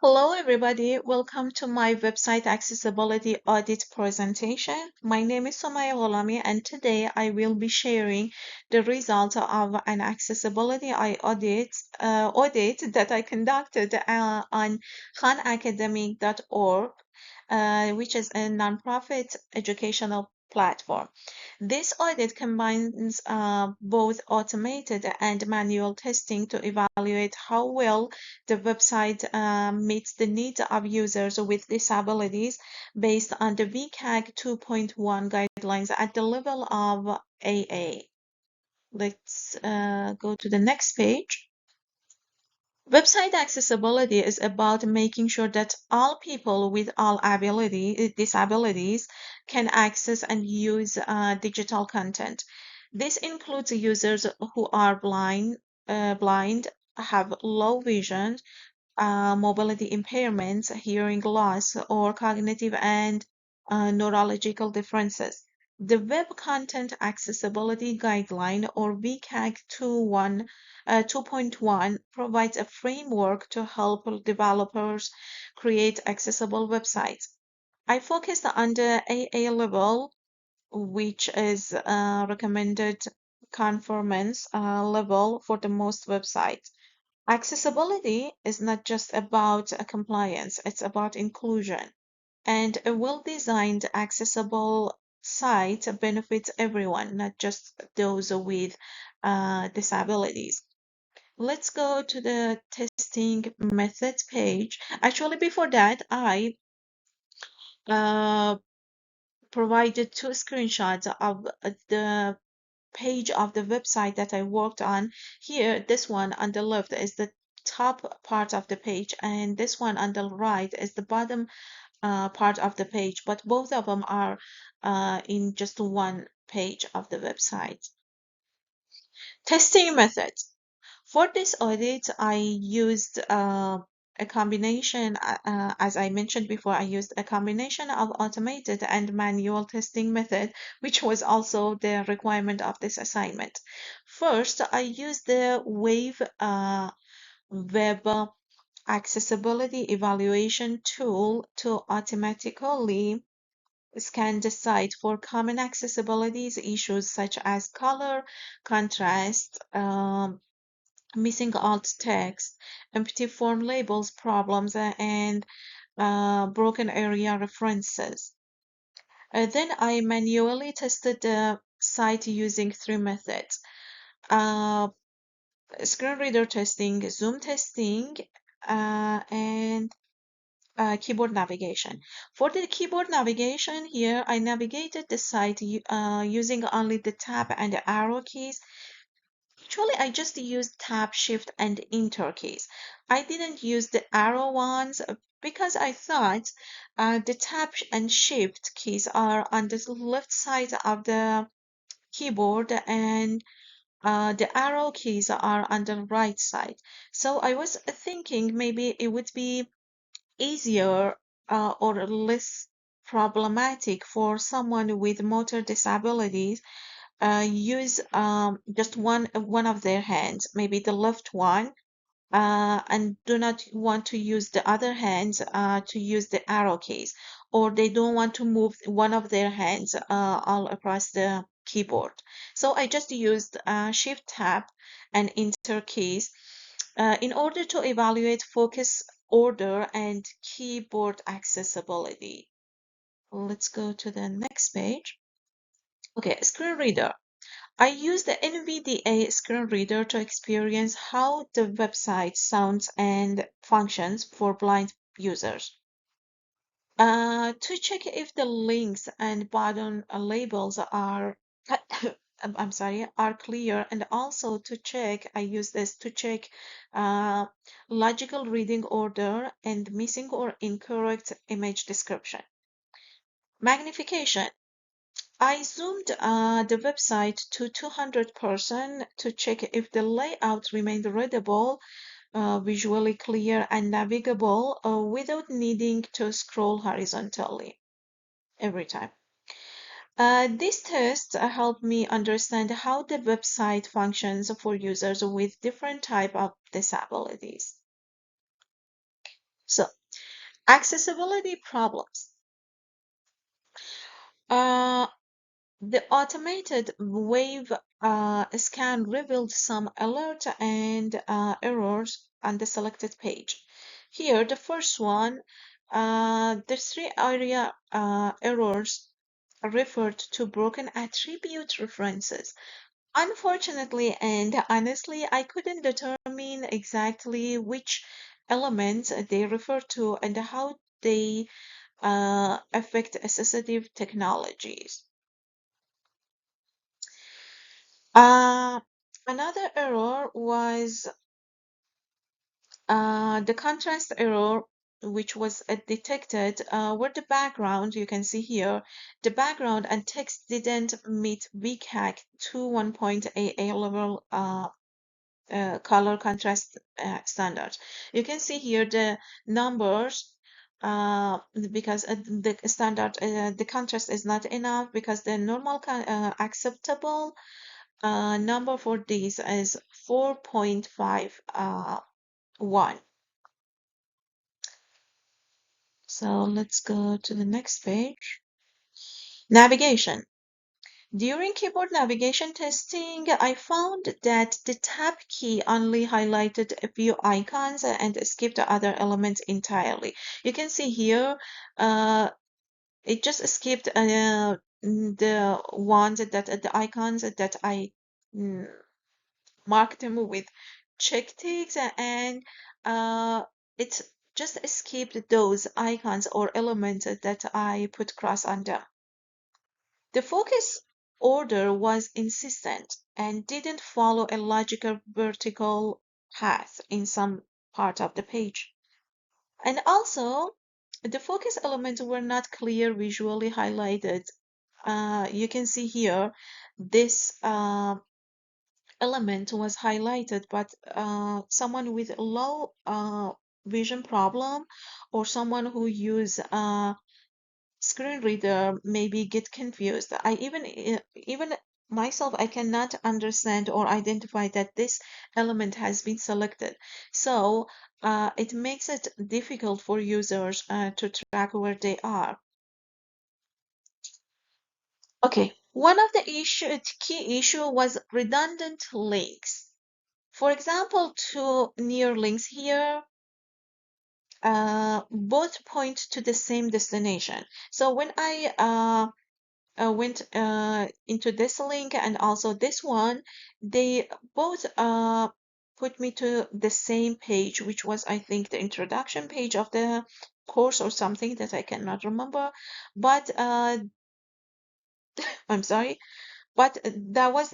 Hello, everybody. Welcome to my website accessibility audit presentation. My name is Somaya Gholami, and today I will be sharing the result of an accessibility audit that I conducted on khanacademic.org, which is a nonprofit educational platform. This audit combines both automated and manual testing to evaluate how well the website meets the needs of users with disabilities based on the WCAG 2.1 guidelines at the level of AA. Let's go to the next page. Website accessibility is about making sure that all people with all disabilities can access and use digital content. This includes users who are blind, have low vision, mobility impairments, hearing loss, or cognitive and neurological differences. The Web Content Accessibility Guideline, or WCAG 2.1, provides a framework to help developers create accessible websites. I focused on the AA level, which is recommended conformance level for the most websites. Accessibility is not just about compliance, it's about inclusion. And a well-designed, accessible site benefits everyone, not just those with disabilities. Let's go to the testing methods page. Actually, before that, I uh, provided two screenshots of the page of the website that I worked on. Here, this one on the left is the top part of the page, and this one on the right is the bottom part of the page, but both of them are in just one page of the website. Testing methods. For this audit, I used a combination, as I mentioned before, I used a combination of automated and manual testing method, which was also the requirement of this assignment. First, I used the WAVE web accessibility evaluation tool to automatically scan the site for common accessibility issues such as color, contrast, missing alt text, empty form labels problems, and broken area references. Then I manually tested the site using three methods. Uh, Screen reader testing, zoom testing, and keyboard navigation. For the keyboard navigation here, I navigated the site using only the tab and the arrow keys. Actually, I just used tab, shift, and enter keys. I didn't use the arrow ones because I thought the tab and shift keys are on the left side of the keyboard and the arrow keys are on the right side. So I was thinking maybe it would be easier or less problematic for someone with motor disabilities use just one of their hands, maybe the left one, and do not want to use the other hands to use the arrow keys, or they don't want to move one of their hands all across the keyboard. So I just used Shift Tab and Enter keys in order to evaluate focus, order, and keyboard accessibility. Let's go to the next page. Okay, screen reader. I use the NVDA screen reader to experience how the website sounds and functions for blind users. To check if the links and button labels are I'm sorry, are clear, and also to check, I use this to check uh, logical reading order and missing or incorrect image description. Magnification. I zoomed the website to 200% to check if the layout remained readable, visually clear, and navigable without needing to scroll horizontally every time. This test helped me understand how the website functions for users with different type of disabilities. So, accessibility problems. Uh, the automated wave scan revealed some alert and errors on the selected page. Here, the first one, the three area errors referred to broken attribute references. Unfortunately and honestly, I couldn't determine exactly which elements they refer to and how they affect assistive technologies. Uh, Another error was the contrast error, which was detected where the background, you can see here, the background and text didn't meet VCAC 21.AA level color contrast standards. You can see here the numbers because the standard, the contrast is not enough because the normal acceptable number for these is 4.51. So let's go to the next page. Navigation. During keyboard navigation testing, I found that the tab key only highlighted a few icons and skipped the other elements entirely. You can see here, it just skipped the ones that the icons that I mm, marked them with check ticks and it just skipped those icons or elements that I put cross on them. The focus order was insistent and didn't follow a logical vertical path in some part of the page. And also, the focus elements were not clear visually highlighted. You can see here this element was highlighted, but someone with low vision problem or someone who use screen reader maybe get confused. Even myself, I cannot understand or identify that this element has been selected. So it makes it difficult for users to track where they are. Okay, one of the key issue was redundant links. For example, two near links here both point to the same destination. So when I went into this link and also this one, they both put me to the same page, which was, I think, the introduction page of the course or something that I cannot remember. But I'm sorry, but that was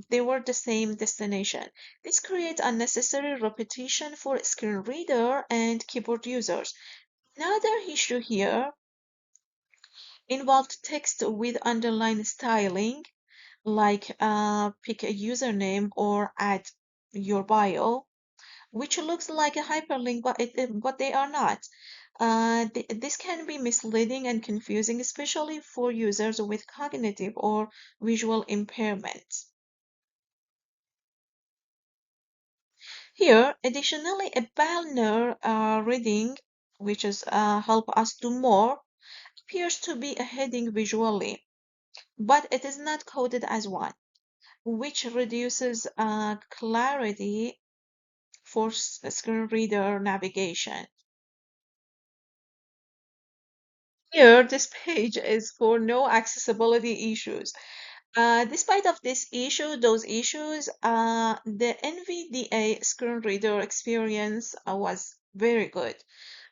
they were the same destination. This creates unnecessary repetition for screen reader and keyboard users. Another issue here involved text with underline styling, like pick a username or add your bio, which looks like a hyperlink, but but they are not. This can be misleading and confusing, especially for users with cognitive or visual impairments. Here, additionally, a banner reading, which is help us do more, appears to be a heading visually, but it is not coded as one, which reduces clarity for screen reader navigation. Here, this page is for no accessibility issues. Despite of this issue, those issues, the NVDA screen reader experience was very good.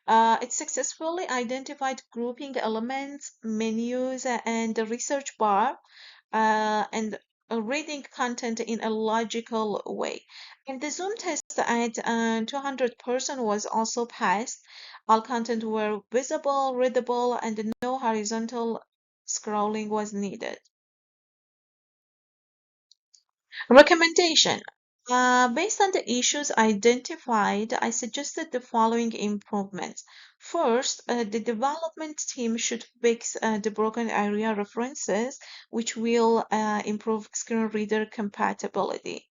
It successfully identified grouping elements, menus, and the research bar, and reading content in a logical way. And the Zoom test at 200% was also passed. All content were visible, readable, and no horizontal scrolling was needed. Recommendation. Based on the issues identified, I suggested the following improvements. First, the development team should fix the broken area references, which will improve screen reader compatibility.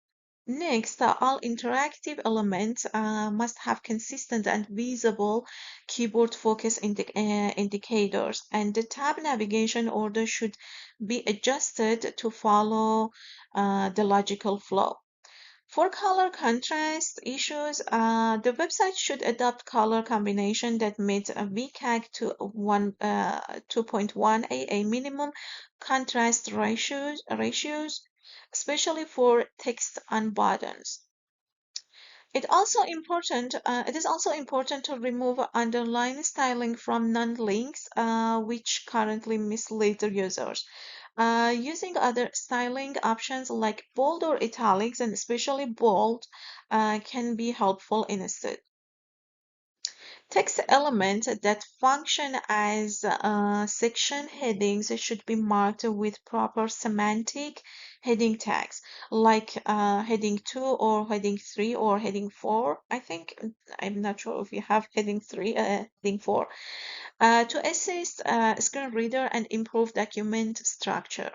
Next, all interactive elements must have consistent and visible keyboard focus indicators, and the tab navigation order should be adjusted to follow the logical flow. For color contrast issues, the website should adopt color combination that meets a VCAG to 2.1 AA minimum contrast ratios, especially for text on buttons. It is also important to remove underline styling from non-links, which currently mislead the users. Using other styling options like bold or italics, and especially bold, can be helpful instead. Text elements that function as section headings should be marked with proper semantic heading tags, like heading 2 or heading 3 or heading 4. I think, I'm not sure if you have heading 3, heading 4, to assist screen reader and improve document structure.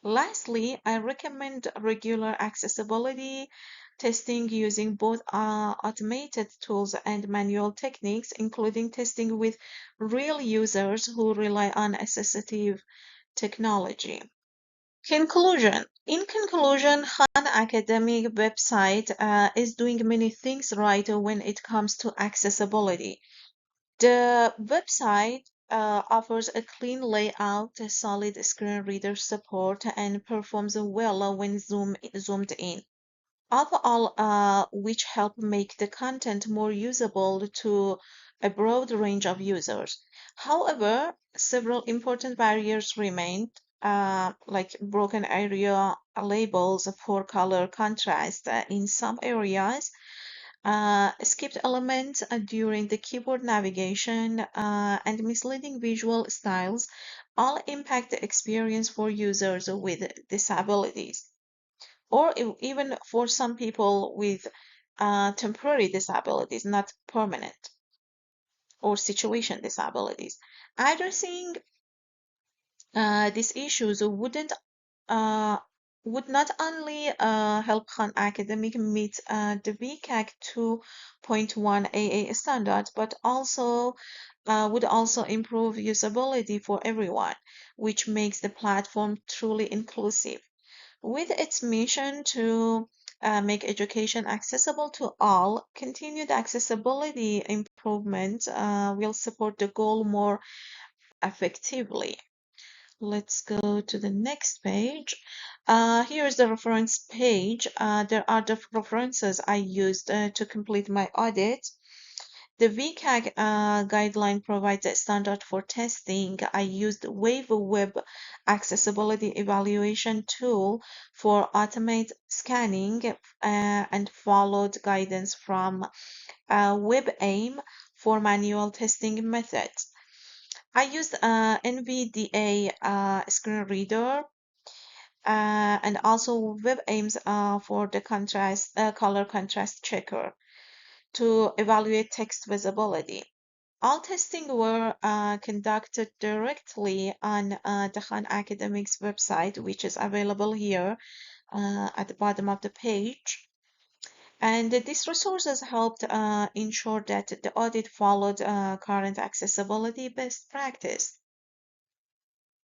Lastly, I recommend regular accessibility testing using both automated tools and manual techniques, including testing with real users who rely on assistive technology. Conclusion. In conclusion, Khan Academic website is doing many things right when it comes to accessibility. The website offers a clean layout, a solid screen reader support, and performs well when zoomed in. Overall, which help make the content more usable to a broad range of users. However, several important barriers remain, like broken area labels for color contrast in some areas, skipped elements during the keyboard navigation, and misleading visual styles all impact the experience for users with disabilities, or even for some people with temporary disabilities, not permanent or situation disabilities. Addressing these issues uh, would not only help Khan Academic meet the VCAG 2.1 AA standard, but also would also improve usability for everyone, which makes the platform truly inclusive. With its mission to make education accessible to all, continued accessibility improvement will support the goal more effectively. Let's go to the next page. Here is the reference page. There are the references I used to complete my audit. The VCAG guideline provides a standard for testing. I used Wave Web Accessibility Evaluation tool for automate scanning and followed guidance from WebAIM for manual testing methods. I used NVDA screen reader and also WebAIMS for the color contrast checker to evaluate text visibility. All testing were conducted directly on the Khan Academics website, which is available here at the bottom of the page. And these resources helped ensure that the audit followed current accessibility best practice.